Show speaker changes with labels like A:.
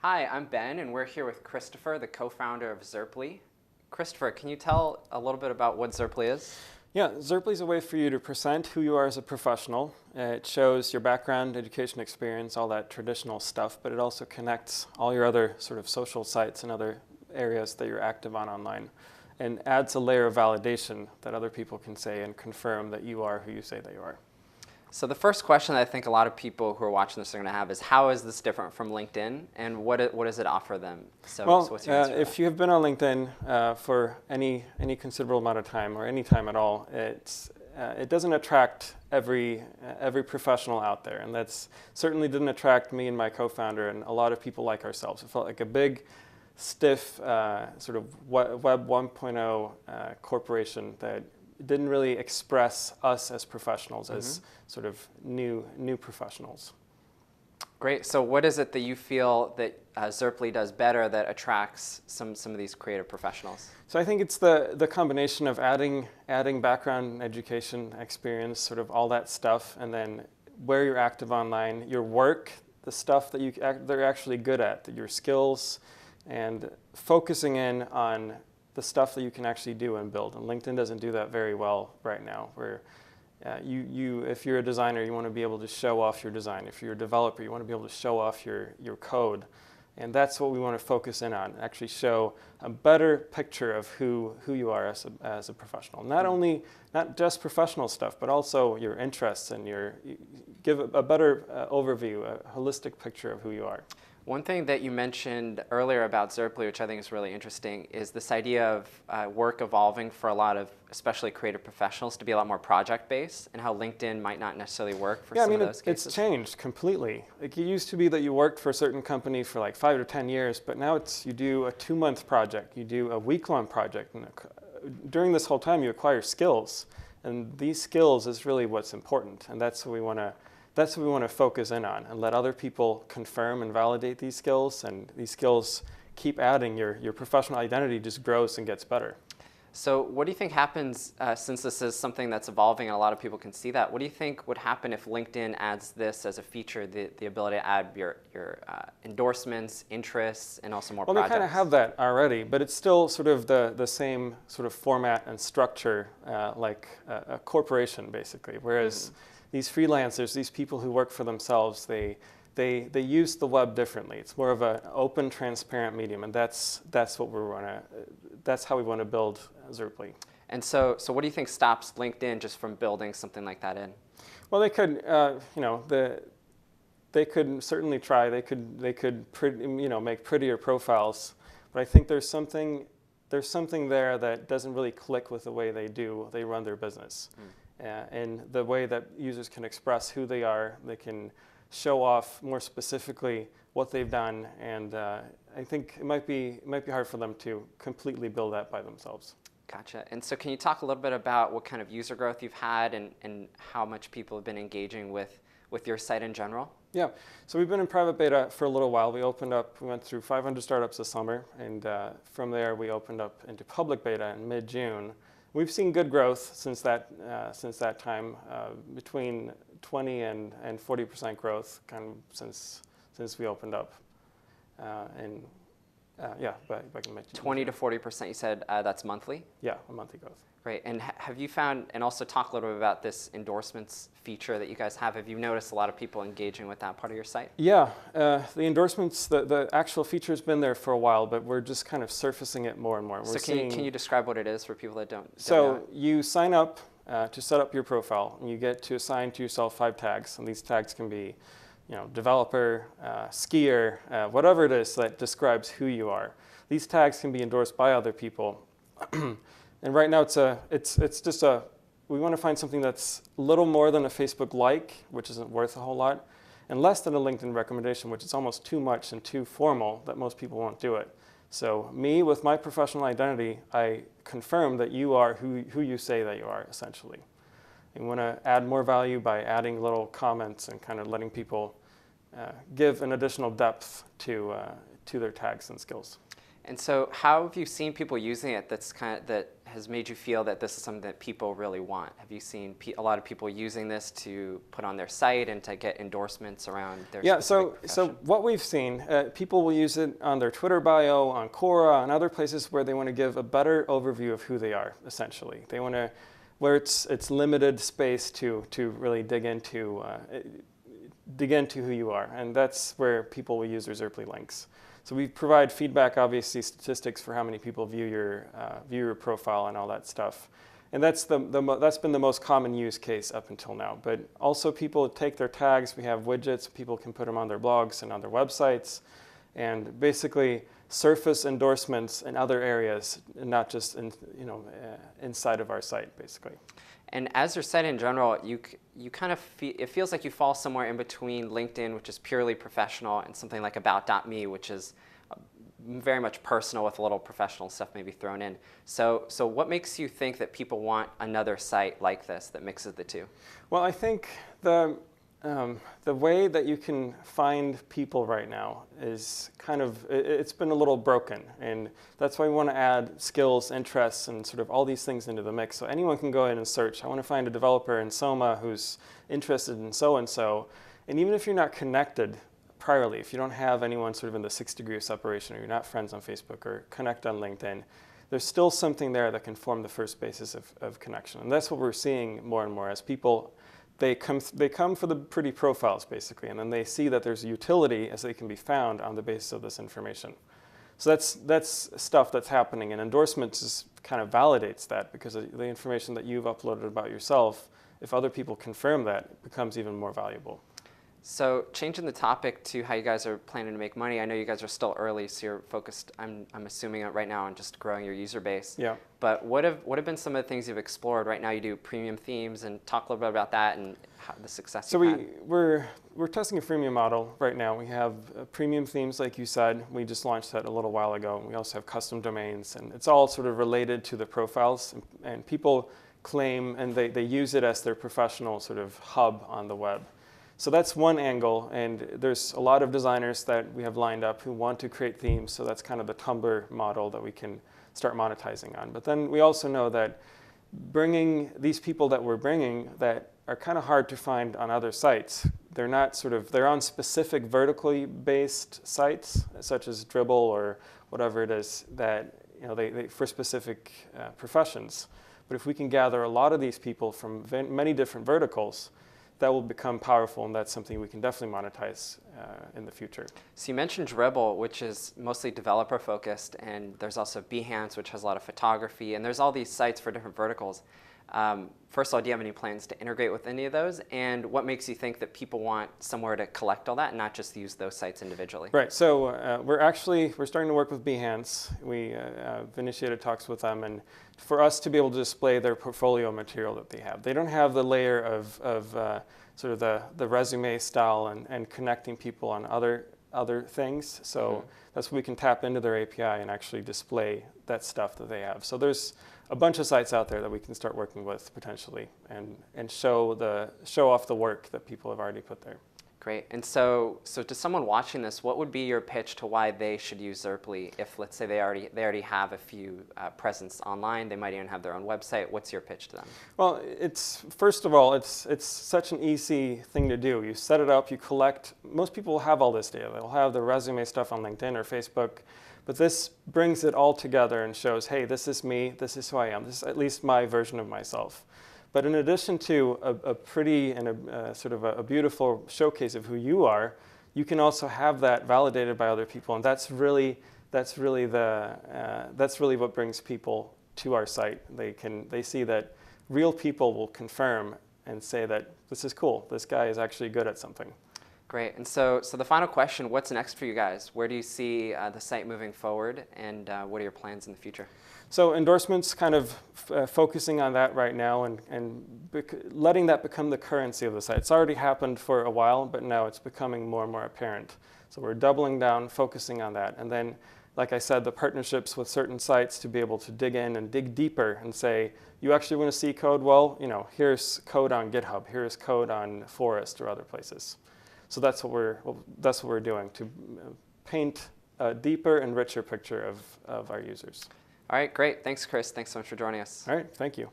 A: Hi, I'm Ben, and we're here with Christofer, the co-founder of Zerply. Christofer, can you tell a little bit about what Zerply is?
B: Yeah, Zerply is a way for you to present who you are as a professional. It shows your background, education experience, all that traditional stuff, but it also connects all your other sort of social sites and other areas that you're active on online, and adds a layer of validation that other people can say and confirm that you are who you say that you are.
A: So the first question that I think a lot of people who are watching this are going to have is, how is this different from LinkedIn, and what does it offer them? So what's your answer to
B: if you have been on LinkedIn for any considerable amount of time or any time at all, it doesn't attract every professional out there, and that's certainly didn't attract me and my co-founder and a lot of people like ourselves. It felt like a big, stiff sort of Web 1.0 corporation that didn't really express us as professionals, as sort of new professionals.
A: Great. So what is it that you feel that Zerply does better that attracts some of these creative professionals?
B: So I think it's the combination of adding background, education, experience, sort of all that stuff, and then where you're active online, your work, the stuff that they're actually good at, your skills, and focusing in on the stuff that you can actually do and build. And LinkedIn doesn't do that very well right now, where if you're a designer, you want to be able to show off your design. If you're a developer, you want to be able to show off your code. And that's what we want to focus in on, actually show a better picture of who you are as a professional. Not just professional stuff, but also your interests and give a better overview, a holistic picture of who you are.
A: One thing that you mentioned earlier about Zerply, which I think is really interesting, is this idea of work evolving for a lot of, especially creative professionals, to be a lot more project-based, and how LinkedIn might not necessarily work for some of those cases.
B: It's changed completely. Like, it used to be that you worked for a certain company for like 5 to 10 years, but now you do a 2-month project, you do a week-long project, and during this whole time you acquire skills, and these skills is really what's important, and that's what we want to focus in on, and let other people confirm and validate these skills, and these skills keep adding. Your professional identity just grows and gets better.
A: So what do you think happens, since this is something that's evolving and a lot of people can see that, what do you think would happen if LinkedIn adds this as a feature, the ability to add your endorsements, interests, and also more projects?
B: Well, they kind of have that already, but it's still sort of the same sort of format and structure like a corporation, basically, whereas these freelancers, these people who work for themselves, they use the web differently. It's more of an open, transparent medium, and that's how we want to build Zerply.
A: And so what do you think stops LinkedIn just from building something like that in?
B: Well, they could, they could certainly try. They could make prettier profiles, but I think there's something there that doesn't really click with the way they run their business. And the way that users can express who they are, they can show off more specifically what they've done, and I think it might be hard for them to completely build that by themselves.
A: Gotcha. And so can you talk a little bit about what kind of user growth you've had and how much people have been engaging with your site in general?
B: Yeah, so we've been in private beta for a little while. We went through 500 startups this summer, and from there we opened up into public beta in mid-June. We've seen good growth since that time, between 20 and 40% growth, kind of since we opened up. Yeah, but I can mention
A: 20 to 40%. You said that's monthly.
B: Yeah, a monthly growth.
A: Great. And have you found, and also talk a little bit about this endorsements feature that you guys have. Have you noticed a lot of people engaging with that part of your site?
B: Yeah, the endorsements, the actual feature's been there for a while, but we're just kind of surfacing it more and more.
A: So can you describe what it is for people that don't know?
B: So you sign up to set up your profile, and you get to assign to yourself 5 tags, and these tags can be, developer, skier, whatever it is that describes who you are. These tags can be endorsed by other people. And right now we want to find something that's a little more than a Facebook like, which isn't worth a whole lot, and less than a LinkedIn recommendation, which is almost too much and too formal that most people won't do it. So me, with my professional identity, I confirm that you are who you say that you are, essentially. You want to add more value by adding little comments and kind of letting people give an additional depth to their tags and skills.
A: And so how have you seen people using it that has made you feel that this is something that people really want? Have you seen a lot of people using this to put on their site and to get endorsements around their specific profession?
B: So what we've seen, people will use it on their Twitter bio, on Quora, on other places where they want to give a better overview of who they are, essentially. They want to, where it's limited space to really dig into who you are, and that's where people will use their Zerply links. So we provide feedback, obviously statistics for how many people view your profile and all that stuff. And that's that's been the most common use case up until now. But also people take their tags. We have widgets. People can put them on their blogs and on their websites, and basically surface endorsements in other areas, and not just inside of our site, basically.
A: And as your site in general, you kind of it feels like you fall somewhere in between LinkedIn, which is purely professional, and something like About.me, which is very much personal with a little professional stuff maybe thrown in. So what makes you think that people want another site like this that mixes the two?
B: Well, I think the way that you can find people right now is it's been a little broken, and that's why we want to add skills, interests, and sort of all these things into the mix. So anyone can go in and search, I want to find a developer in Soma who's interested in so-and-so, and even if you're not connected priorly, if you don't have anyone sort of in the 6 degree of separation, or you're not friends on Facebook or connect on LinkedIn, there's still something there that can form the first basis of connection. And that's what we're seeing more and more as people. They come for the pretty profiles, basically, and then they see that there's utility as they can be found on the basis of this information. So that's stuff that's happening, and endorsements kind of validates that, because the information that you've uploaded about yourself, if other people confirm that, it becomes even more valuable.
A: So changing the topic to how you guys are planning to make money, I know you guys are still early, so you're focused, I'm assuming right now, on just growing your user base.
B: Yeah.
A: But what have been some of the things you've explored? Right now you do premium themes, and talk a little bit about that and how the success
B: So
A: you've had.
B: we're testing a freemium model right now. We have premium themes, like you said. We just launched that a little while ago. We also have custom domains, and it's all sort of related to the profiles, and people claim, and they use it as their professional sort of hub on the web. So that's one angle, and there's a lot of designers that we have lined up who want to create themes, so that's kind of the Tumblr model that we can start monetizing on. But then we also know that bringing these people that we're bringing that are kind of hard to find on other sites, they're on specific vertically based sites, such as Dribbble or whatever it is, that they for specific professions. But if we can gather a lot of these people from many different verticals, that will become powerful, and that's something we can definitely monetize in the future.
A: So you mentioned Dribbble, which is mostly developer focused, and there's also Behance, which has a lot of photography, and there's all these sites for different verticals. First of all, do you have any plans to integrate with any of those? And what makes you think that people want somewhere to collect all that and not just use those sites individually?
B: Right, so we're starting to work with Behance. We've initiated talks with them, and for us to be able to display their portfolio material that they have. They don't have the layer of sort of the resume style and connecting people on other things. So that's what we can tap into their API and actually display that stuff that they have. So there's a bunch of sites out there that we can start working with potentially, and show off the work that people have already put there.
A: Great. And so to someone watching this, what would be your pitch to why they should use Zerply? If, let's say, they already have a few presence online, they might even have their own website. What's your pitch to them?
B: Well, first of all, it's such an easy thing to do. You set it up, you collect. Most people will have all this data. They'll have their resume stuff on LinkedIn or Facebook, but this brings it all together and shows, hey, this is me, this is who I am, this is at least my version of myself. But in addition to a pretty and sort of a beautiful showcase of who you are, you can also have that validated by other people, and that's really what brings people to our site. They see that real people will confirm and say that this is cool. This guy is actually good at something.
A: Great. And so the final question: what's next for you guys? Where do you see the site moving forward, and what are your plans in the future?
B: So endorsements, kind of focusing on that right now, and letting that become the currency of the site. It's already happened for a while, but now it's becoming more and more apparent. So we're doubling down, focusing on that. And then, like I said, the partnerships with certain sites to be able to dig in and dig deeper and say, you actually want to see code? Well, here's code on GitHub, here's code on Forest or other places. So that's what we're doing, to paint a deeper and richer picture of our users.
A: All right, great. Thanks, Chris. Thanks so much for joining us.
B: All right, thank you.